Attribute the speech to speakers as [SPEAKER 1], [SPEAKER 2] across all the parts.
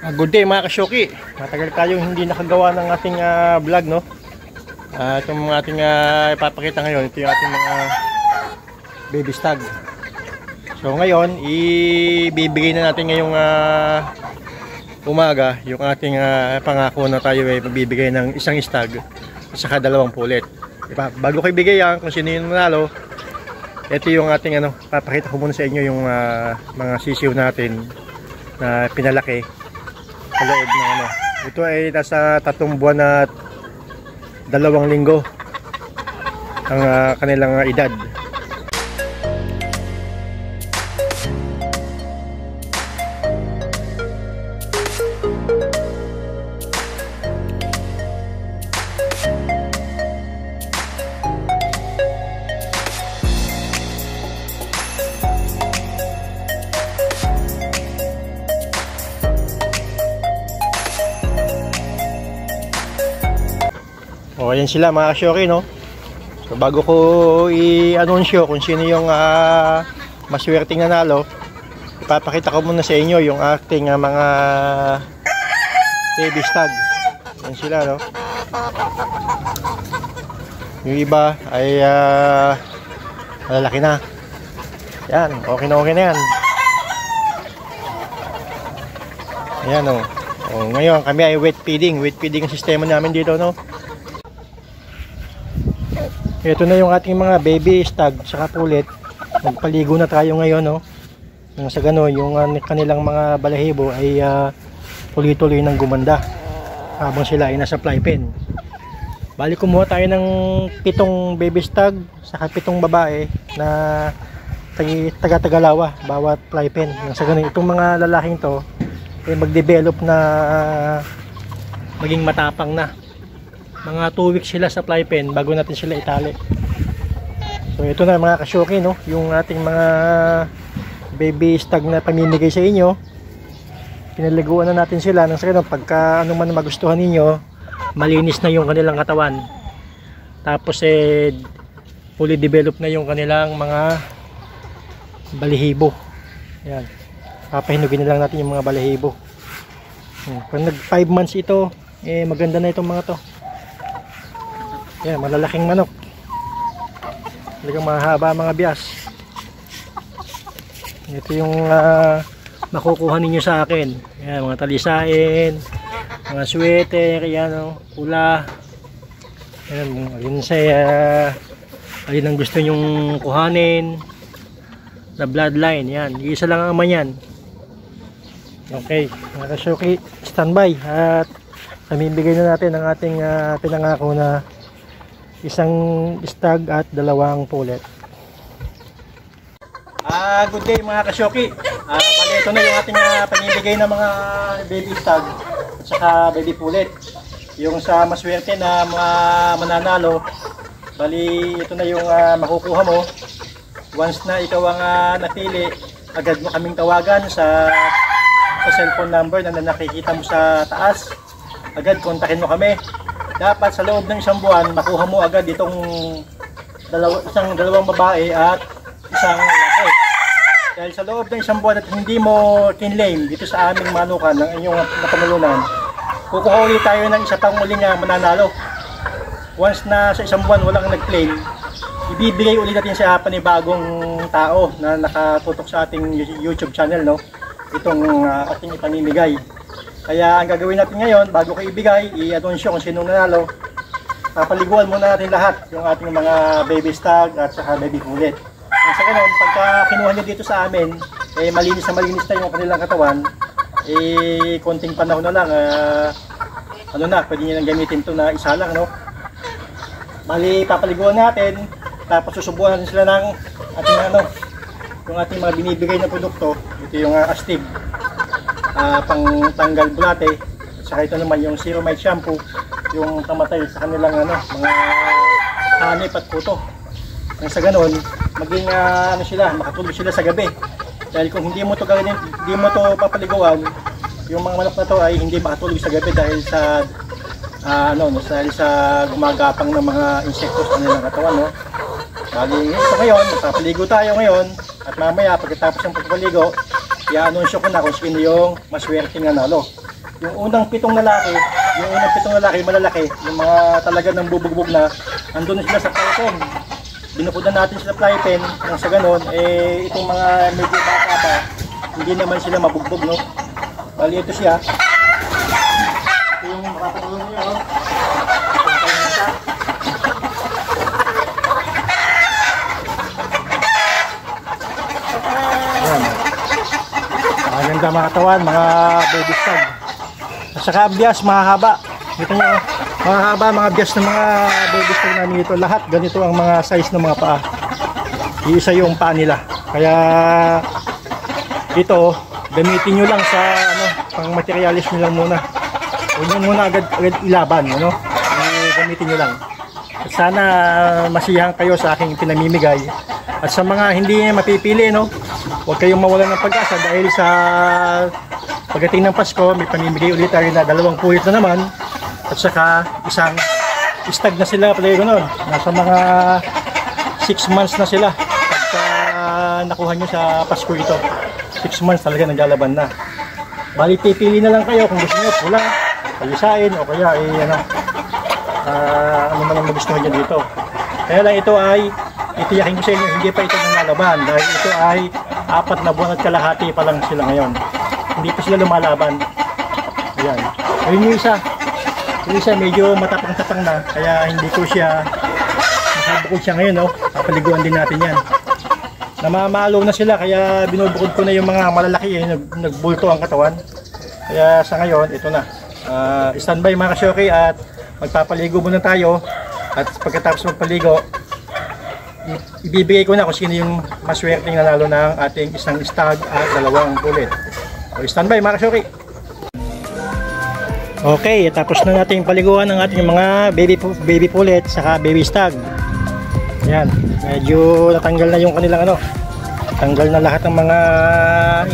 [SPEAKER 1] Good day mga kasyoki. Matagal tayong hindi nakagawa ng ating vlog, no? Itong mga ating ipapakita ngayon, ito yung ating mga baby stag. So ngayon, ibibigay na natin ngayong umaga yung ating pangako na tayo ay magbibigay ng isang stag at saka 2 pulet. Bago ko ibigay yan, kung sino yung nanalo, ito yung ating papakita ko muna sa inyo yung mga sisiw natin na pinalaki sa loob ng ito ay nasa 3 buwan at 2 linggo ang kanilang edad. O, ayan sila mga kasyoki, no? So bago ko i-anunsyo kung sino yung maswerteng nanalo, ipapakita ko muna sa inyo yung ating mga baby stag. Ayan sila, no? Yung iba ay malalaki na. Yan, okay na yan. Ayan, no? O, ngayon kami ay wet feeding ang sistema namin dito, no? Ito na yung ating mga baby stag saka pulet. Nagpaligo na tayo ngayon, no? Nang sa gano'n, yung kanilang mga balahibo ay tuloy-tuloy ng gumanda habang sila ay nasa fly pen. Bali, kumuha tayo ng 7 baby stag saka 7 babae na taga-tagalawa bawat fly pen. Nang sa gano'n, itong mga lalaking to ay mag-develop na maging matapang na. Mga 2 weeks sila sa fly pen bago natin sila itali. So ito na mga kasyoki, no? Yung ating mga baby stag na pamimigay sa inyo. Pinaliguan na natin sila nang sa ganun, pagka ano man magustuhan ninyo, malinis na yung kanilang katawan. Tapos fully develop na yung kanilang mga balahibo. Ayan. Papahinugin na lang natin yung mga balahibo. Pag nag 5 months ito, maganda na itong mga to. Yan, malalaking manok. Talagang mahaba mga bias. Ito yung makukuha ninyo sa akin. Yan, mga talisain, mga sweater, yan, pula. Yan, alin alin ang gusto nyong kuhanin na bloodline. Yan, isa lang ang ama yan. Okay, mga kasyoki, standby. At namibigay na natin ang ating pinangako na isang stag at 2 pulet. Good day mga kasyoki. Bali, ito na yung ating panibigay ng mga baby stag at saka baby pulet. Yung sa maswerte na mga mananalo, bali ito na yung makukuha mo. Once na ikaw ang napili, agad mo kaming tawagan sa cellphone number na nakikita mo sa taas. Agad kontakin mo kami. Dapat sa loob ng 1 buwan makuha mo agad itong dalawang babae at isang lalaki. Dahil sa loob ng 1 buwan at hindi mo kinlaim dito sa aming manukan ng inyong napanalunan, kukuha ulit tayo ng isa pang uling mananalo. Once na sa 1 buwan walang nag-claim, ibibigay ulit natin sa panibagong tao na nakatutok sa ating YouTube channel, no? Itong ating ipamimigay. Kaya ang gagawin natin ngayon, bago ko ibigay, i-anunsyo kung sino nanalo. Papaliguan muna natin lahat yung ating mga baby stag at saka baby pulet. At sa ganun, pagka kinuha nyo dito sa amin, malinis na yung kanilang katawan, konting panahon na lang, pwede nyo nang gamitin ito na isa lang, no? Bali, papaliguan natin, tapos susubuan natin sila ng ating yung ating mga binibigay na produkto. Ito yung Astig. Pang tanggal bulate, at saka ito naman yung Zero Mite shampoo, yung tamatay sa kanilang mga hanip at kuto. Nang sa ganun, maging makatulog sila sa gabi. Dahil kung hindi mo to papaliguan, yung mga manok na to ay hindi makatulog sa gabi dahil sa gumagapang ng mga insektos sa kanilang katawan, no? Bali, so ngayon, magpapaligo tayo ngayon at mamaya pagkatapos ng pagpaligo, i-anunsyo ko na kung sino yung maswerteng nanalo. Yung unang pitong lalaki malalaki, yung mga talaga ng bubugbog na, andun na sila sa fly pen. Binukod na natin sila fly pen, nang sa ganon, eh itong mga medyo bata pa, hindi naman sila mabugbog, no? Bali ito siya. Ito yung makakatulong nyo, no? Maganda mga katawan, mga baby stag. At saka bias, mahahaba. Dito nyo, mahahaba mga bias ng mga baby stag namin dito. Lahat ganito ang mga size ng mga paa. Iisa yung paa nila. Kaya ito, gamitin nyo lang sa pang materialis nyo lang muna. Huwag nyo muna agad ilaban, gamitin nyo lang. At sana masiyahan kayo sa aking pinamimigay. At sa mga hindi mapipili, huwag kayong mawalan ng pag-asa dahil sa pagdating ng Pasko, may pamimigay ulit tayo na 2 puwit na naman. At saka isang stag na sila pala yun. Nasa mga 6 months na sila pagka nakuha nyo sa Pasko ito. 6 months talaga naglalaban na. Bali pipili na lang kayo kung gusto nyo pula, palisain o kaya ano man ang magustuhan nyo dito. Kaya lang ito ay itiyakin ko sa inyo, hindi pa ito nangalaban dahil ito ay 4 na buwan at kalahati pa lang sila ngayon. Hindi pa sila lumalaban. Ayan. Ayun yung isa. Yung isa medyo matapang-tapang na kaya hindi ko siya nakabukod siya ngayon. Papaliguan din natin yan. Namamalo na sila kaya binubukod ko na yung mga malalaki. Nagbulto ang katawan. Kaya sa ngayon, ito na. Standby mga kasyoki at magpapaligo muna tayo. At pagkatapos magpaligo, ibibigay ko na kung sino yung maswerteng nanalo ng ating isang stag at 2 pulit. So, standby mga kasyoki. Okay, tapos na natin paliguan ng ating mga baby pulit saka baby stag. Yan, medyo natanggal na yung kanilang tanggal na lahat ng mga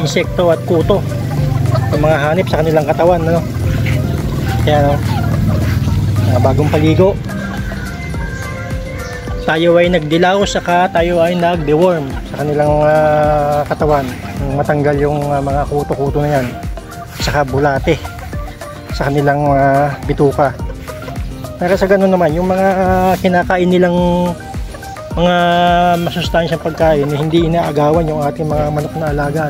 [SPEAKER 1] insekto at kuto, yung mga hanip sa kanilang katawan. Yan, mga bagong paligo. Tayo ay nagdilaw saka tayo ay nag-deworm sa kanilang katawan. Matanggal yung mga kuto-kuto na yan. Saka bulate sa kanilang bituka. Pero sa ganun naman, yung mga kinakain nilang mga masustansyang pagkain, hindi inaagawan yung ating mga manok na alaga.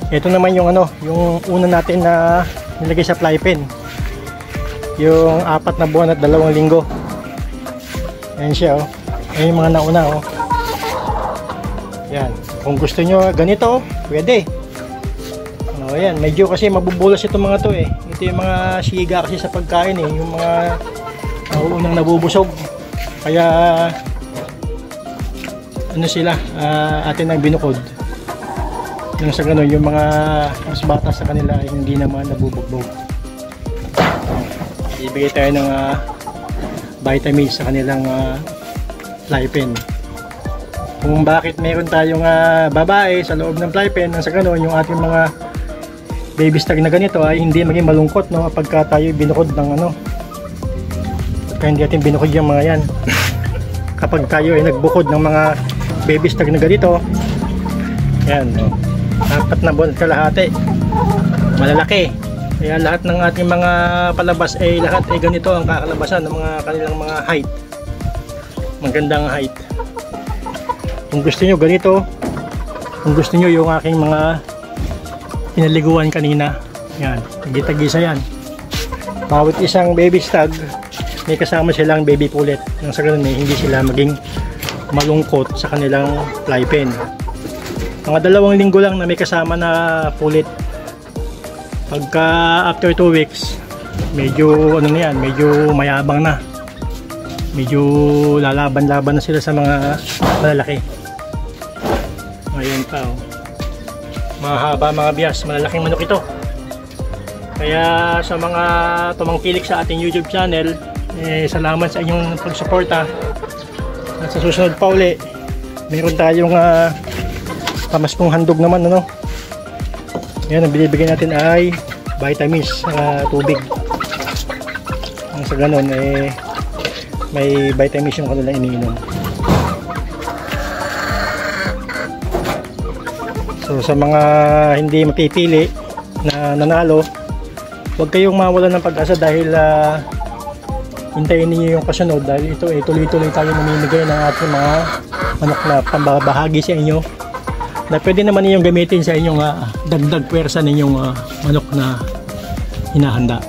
[SPEAKER 1] Ito naman yung yung una natin na nilagay sa fly pen. Yung 4 na buwan at 2 linggo. Ayan siya, ayan yung mga nauna, Yan, kung gusto nyo ganito, pwede. Ayan, medyo kasi mabubulas itong mga to Ito yung mga siga kasi sa pagkain yung mga unang nabubusog. Kaya sila, atin ang binukod. Yung sa ganun, yung mga mas bata sa kanila hindi naman nabubugbog. Ibigay tayo ng vitamins sa kanilang fly pen. Kung bakit meron tayong babae sa loob ng fly pen, sa ganoon yung ating mga baby stag na ganito ay hindi maging malungkot pagka tayo binukod ng pagka hindi natin binukod yung mga yan. Kapag tayo ay nagbukod ng mga baby stag na ganito, yan, 4 na buwan kalahati, malalaki. Kaya lahat ng ating mga palabas lahat ganito ang kakalabasan ng mga kanilang mga height. Magandang height. Kung gusto nyo ganito, kung gusto nyo yung aking mga pinaliguan kanina, yan, tagitagisa yan. Bawat isang baby stag may kasama silang baby pulit. Nang sa ganun hindi sila maging malungkot sa kanilang fly pen. Mga 2 linggo lang na may kasama na pulit. Pagka after 2 weeks, medyo medyo mayabang na. Medyo lalaban-laban na sila sa mga malalaki. Ayun pa mahaba mga bias, malalaking manok ito. Kaya sa mga tumangkilik sa ating YouTube channel, salamat sa inyong pagsuporta. At sa susunod pa uli, meron tayong pamaskong handog naman Yan, ang binibigyan natin ay vitamins, tubig. Sa ganun may vitamins yung kanilang iniinom. So sa mga hindi mapipili, na nanalo, huwag kayong mawalan ng pag-asa dahil hintayin niyo yung kasunod dahil ito tuloy-tuloy tayo namimigay ng ating mga manok na pambabahagi sa inyo na pwede naman ninyong gamitin sa inyong dagdag pwersa ninyong manok na hinahanda.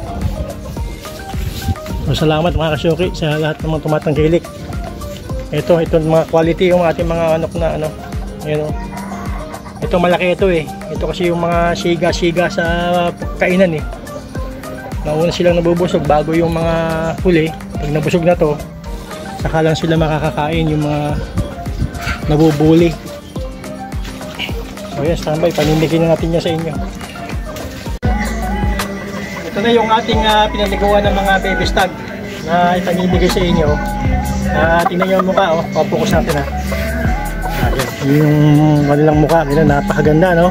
[SPEAKER 1] So, salamat mga kasyuki sa lahat ng mga tumatangkilik. Ito mga quality yung ating mga manok na ito malaki ito ito kasi yung mga siga sa kainan nauna silang nabubusog bago yung mga huli. Pag nabusog na to, saka lang sila makakakain yung mga nabubuli. So yan, standby, panindikin na natin niya sa inyo. Ito na yung ating pinaligawan ng mga baby stag na ipamimigay sa inyo. Tingnan nyo yung mukha, papokus natin yung kanilang mukha, napakaganda, no?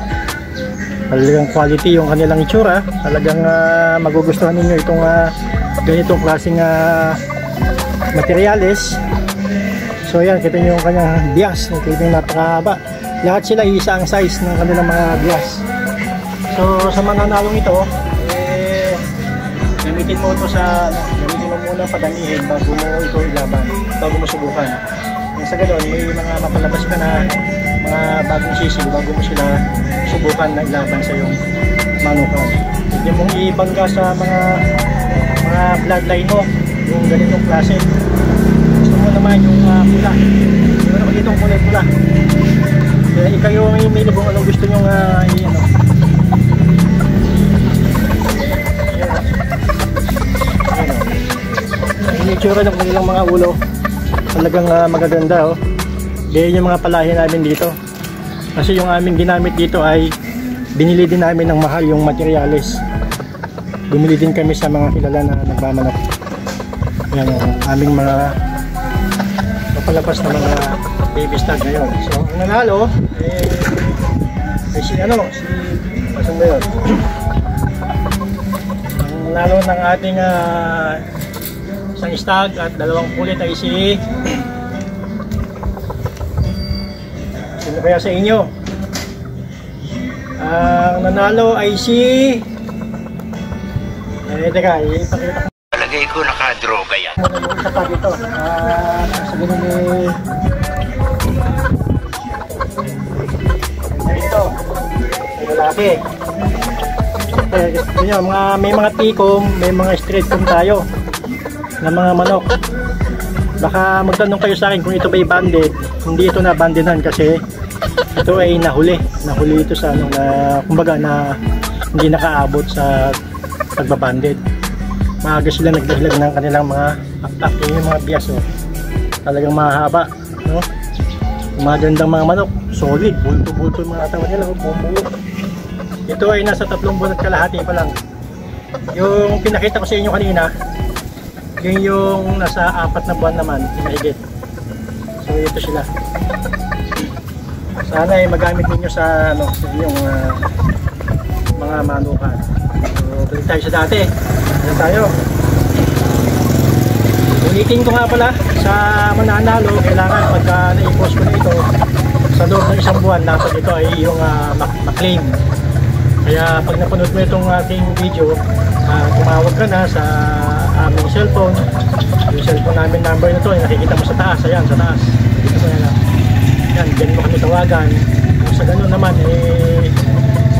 [SPEAKER 1] Talagang quality yung kanilang itsura. Talagang magugustuhan ninyo itong ganitong klaseng materials. So yan, kita nyo yung kanyang bias. Kita nyo napakahaba. Lahat sila isa ang size ng kanilang mga bias. So sa mananalong ito, gamitin mo ito gamitin mo muna padamihin bago mo ito ilaban, bago mo subukan. Sa ganoon, may mga mapalabas ka na mga bagong sisiw bago mo sila subukan na ilaban sa iyong manukan. Hindi mong ibangga sa mga bloodline mo yung ganitong klase. Gusto mo naman yung pula. Meron ko ditong kulay pula. Kaya ikaw yung email kung anong gusto nyo yung itsura ng kanilang mga ulo. Talagang magaganda Ganyan yung mga palahi namin dito. Kasi yung aming ginamit dito ay binili din namin ng mahal yung materials. Bumili din kami sa mga kilala na nagmamanok. Yan ang aming mga papalapas na mga baby stag ngayon. So ang nanalo ay si pasan ba yun? Ang nanalo ng ating isang stag at dalawang pulit ay sino kaya sa inyo? Ang nanalo ay teka, ipakita ko.
[SPEAKER 2] Palagay ko nakadroga yan.
[SPEAKER 1] Yung isa pa dito. Sabihin ito. Ay lalaki. May mga tikom, may mga straight comb tayo na mga manok. Baka magtanong kayo sa akin kung ito ba'y banded. Hindi ito na bandedan kasi ito ay nahuli ito sa kumbaga na hindi nakaabot sa pagbabanded. Maaga sila nagdaglag ng kanilang mga aktak. Yung mga bias talagang mahaba, no? Magandang mga manok, solid, bulto-bulto yung mga katawan nila, bumubuo. Ito ay nasa 3 buwan at kalahati pa lang. Yung pinakita ko sa inyo kanina, yun yung nasa 4 na buwan naman, hinahigit. So ito sila. Sana ay magamit ninyo sa sa inyong mga manukan. So balik tayo sa dati. Ayan tayo. Ulitin ko nga pala sa mananalo, kailangan pagka na-i-post ko na ito sa loob ng 1 buwan, dapat ito ay yung ma-claim. Kaya pag napanood mo itong ating video, tumawag ka na sa aming cellphone. Yung cellphone namin number na ito, nakikita mo sa taas. Ayan, sa taas. Dito mo yan. Yan, dyan mo kami tawagan. Sa ganun naman,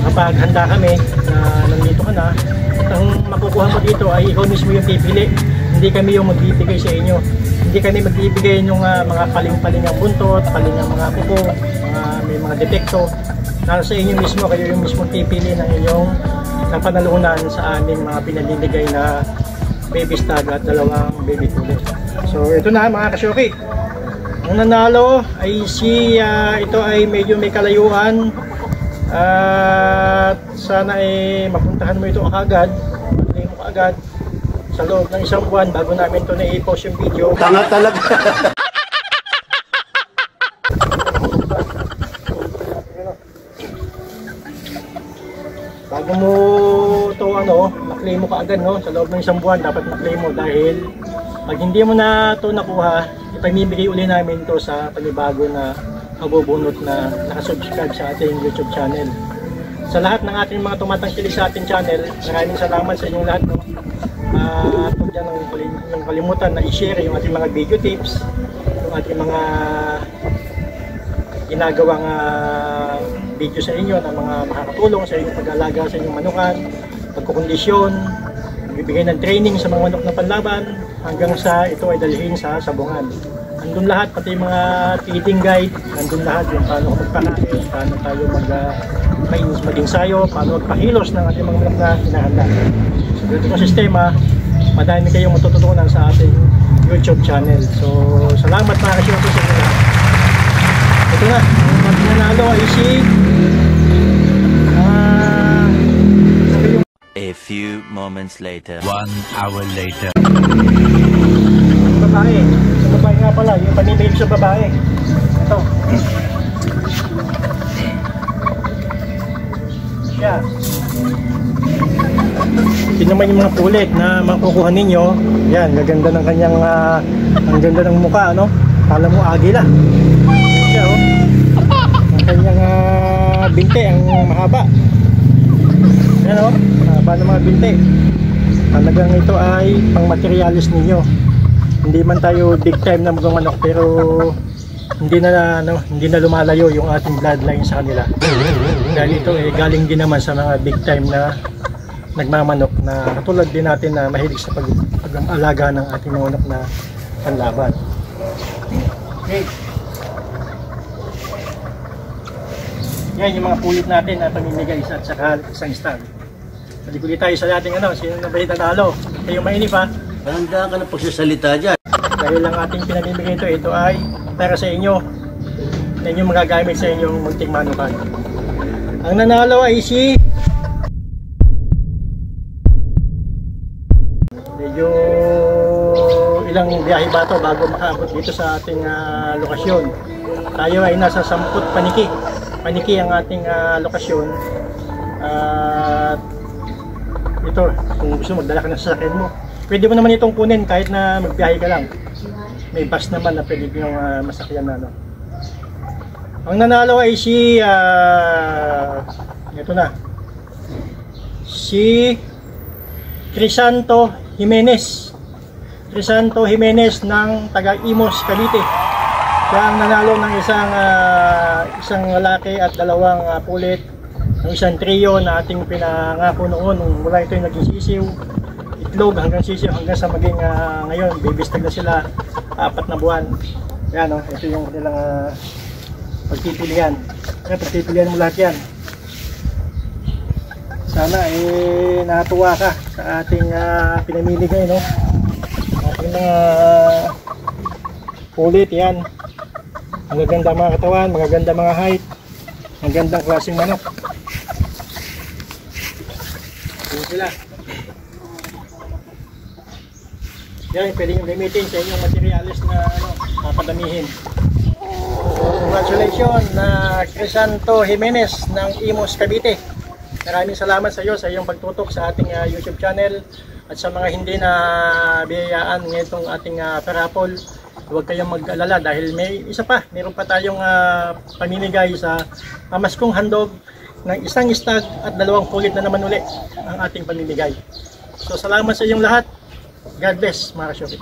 [SPEAKER 1] kapag handa kami na nandito ka na, at ang makukuha mo dito ay ikaw mismo yung pipili. Hindi kami yung magbibigay sa inyo. Hindi kami magbibigay ng mga paling-palingang buntot, palingang mga kuko, may mga detekto. Nasa inyo mismo, kayo yung mismo pipili ng inyong napanalunan sa aming mga pinaliligay na baby stag at 2 baby pulit. So ito na mga kasyoki. Ang nanalo ay ito ay medyo may kalayuan at sana ay mapuntahan mo ito agad, mag-play mo agad sa loob ng 1 buwan bago namin ito na-i-post yung video.
[SPEAKER 2] Tanga talaga.
[SPEAKER 1] Bago mo ito ma-claim mo kaagad sa loob ng 1 buwan dapat ma-claim mo dahil pag hindi mo na ito nakuha, ipamimigay uli namin ito sa panibago na mabubunot na nakasubscribe sa ating YouTube channel. Sa lahat ng ating mga tumatangkilik sa ating channel, maraming salamat sa inyong lahat. No? At huwag dyan yung kalimutan na i-share yung ating mga video tips, yung ating mga ginagawang video sa inyo na mga makakatulong sa inyong pag-alaga sa inyong manukan, pagkukondisyon, bibigay ng training sa mga manok na panlaban, hanggang sa ito ay dalhin sa sabungan. Nandun lahat, pati mga feeding guide, nandun lahat yung paano magpakain, paano tayo maging sayo, paano magpahilos ng ating mga manok na hinahanda. So dito po sistema, madami kayong matututunan sa ating YouTube channel. So salamat mga kasyempre sa inyo lahat. Ito na, ang nanalo ay si
[SPEAKER 3] A few moments later. 1 hour later.
[SPEAKER 1] babae. Sa babae nga pala, yung panimig sa babae. Ito. Siya. Ito naman yung mga pulit na makukuha ninyo. Yan, gaganda ng kanyang, ang ganda ng mukha, ano? Kala mo agila. Siya, oh. Ang kanyang binte, ang mahaba. Yan, oh. Mahaba ng mga binte. Talagang ito ay pang materialis ninyo. Hindi man tayo big time na mga manok, pero hindi na lumalayo yung ating bloodline sa kanila. Dahil ito eh galing din naman sa mga big time na nagmamanok na katulad din natin na mahilig sa pag-alaga ng ating mga manok na panlaban. Okay. Yan yung mga pulit natin na pamimigay at saka isang star. Paliguli tayo sa ating sino na ba yung nanalo? Kayo mainip ha?
[SPEAKER 4] Handa ka na pagsasalita dyan.
[SPEAKER 1] Dahil ang ating pinamimigay ito ay para sa inyo na inyong magagamit sa inyong munting manukan. Ang nanalo ay si medyo ilang biyahe ba ito bago makaabot dito sa ating lokasyon. Tayo ay nasa 10 paniki. Paniki ang ating lokasyon. At ito, kung gusto magdala ka ng sasakyan mo, pwede mo naman itong kunin kahit na magbiyahe ka lang. May bus naman na pwede yung masakyan na. Ang nanalo ay si ito na. Si Crisanto Jimenez. Crisanto Jimenez ng taga Imos, Cavite. Siya ang nanalo ng isang lalaki at dalawang pulit. Ng isang trio na ating pinangako noon mula ito yung naging sisiw, itlog hanggang sisiw hanggang sa maging ngayon bibistag na sila 4 na buwan. Yan ito yung kanilang pagpipilian. Kaya pagpipilian mo lahat yan. Sana natuwa ka sa ating pinamimigay ating mga pulit yan. Magaganda mga katawan, magaganda mga height, magandang klaseng manok. Yan sila. Yan, pwede nyo gamitin sa inyong materialis na papadamihin. Congratulations na Crisanto Jimenez ng Imos, Cavite. Maraming salamat sa iyo sa iyong pagtutok sa ating YouTube channel at sa mga hindi na biyayaan ngayong ating parapol. Huwag kayong mag-alala dahil meron pa tayong pamimigay sa pamaskong handog ng isang stag at 2 pulit na naman ulit ang ating pamimigay. So salamat sa inyong lahat. God bless mga kasyopit.